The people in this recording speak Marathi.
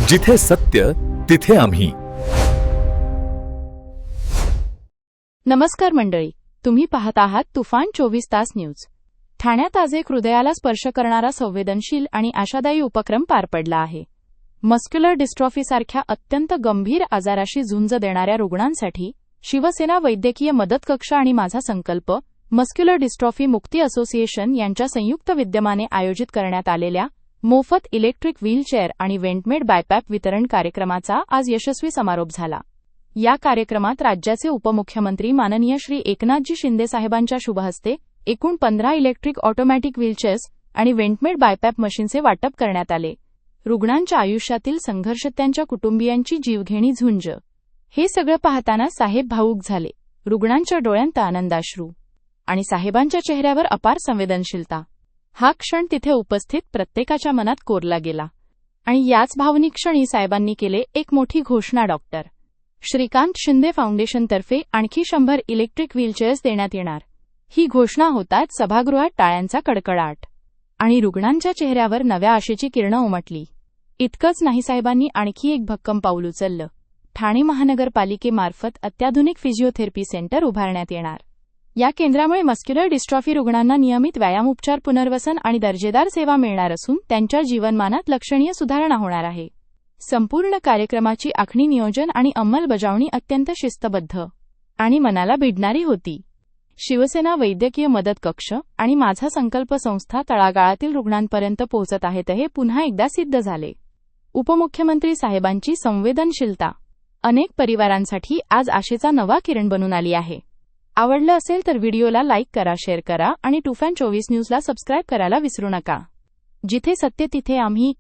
जिथे सत्य तिथे आम्ही. नमस्कार मंडळी, तुम्ही पाहत आहात तुफान 24 तास न्यूज. ठाण्यात आज एक हृदयाला स्पर्श करणारा संवेदनशील आणि आशादायी उपक्रम पार पडला आहे. मस्क्युलर डिस्ट्रॉफीसारख्या अत्यंत गंभीर आजाराशी झुंज देणाऱ्या रुग्णांसाठी शिवसेना वैद्यकीय मदत कक्ष आणि माझा संकल्प मस्क्युलर डिस्ट्रॉफी मुक्ती असोसिएशन यांच्या संयुक्त विद्यमाने आयोजित करण्यात आलेल्या मोफत इलेक्ट्रिक व्हीलचेअर आणि वेंटमेड बायपॅप वितरण कार्यक्रमाचा आज यशस्वी समारोप झाला. या कार्यक्रमात राज्याचे उपमुख्यमंत्री माननीय श्री एकनाथजी शिंदे साहेबांच्या शुभहस्ते एकूण 15 इलेक्ट्रिक ऑटोमॅटिक व्हीलचेअर्स आणि वेंटमेड बायपॅप मशीनचे वाटप करण्यात आले. रुग्णांच्या आयुष्यातील संघर्ष, त्यांच्या कुटुंबियांची जीवघेणी झुंज, हे सगळं पाहताना साहेब भावूक झाले. रुग्णांच्या डोळ्यांत आनंदाश्रू आणि साहेबांच्या चेहऱ्यावर अपार संवेदनशीलता. हा क्षण तिथे उपस्थित प्रत्येकाच्या मनात कोरला गेला. आणि याच भावनिक क्षणी साहेबांनी केले एक मोठी घोषणा. डॉक्टर श्रीकांत शिंदे फाउंडेशनतर्फे आणखी 100 इलेक्ट्रिक व्हीलचेअर्स देण्यात येणार. ही घोषणा होताच सभागृहात टाळ्यांचा कडकडाट आणि रुग्णांच्या चेहऱ्यावर नव्या आशेची किरणं उमटली. इतकंच नाही, साहेबांनी आणखी एक भक्कम पाऊल उचललं. ठाणे महानगरपालिकेमार्फत अत्याधुनिक फिजिओथेरपी सेंटर उभारण्यात येणार. या केंद्रामुळे मस्क्युलर डिस्ट्रॉफी रुग्णांना नियमित व्यायाम, उपचार, पुनर्वसन आणि दर्जेदार सेवा मिळणार असून त्यांच्या जीवनमानात लक्षणीय सुधारणा होणार आहे. संपूर्ण कार्यक्रमाची आखणी, नियोजन आणि अंमलबजावणी अत्यंत शिस्तबद्ध आणि मनाला भिडणारी होती. शिवसेना वैद्यकीय मदत कक्ष आणि माझा संकल्प संस्था तळागाळातील रुग्णांपर्यंत पोहोचत आहेत, हे पुन्हा एकदा सिद्ध झाले. उपमुख्यमंत्री साहेबांची संवेदनशीलता अनेक परिवारांसाठी आज आशेचा नवा किरण बनून आली आहे. आवडलं असेल तर व्हिडिओला लाईक करा, शेअर करा आणि तुफान 24 न्यूजला सबस्क्राईब करायला विसरू नका. जिथे सत्य तिथे आम्ही.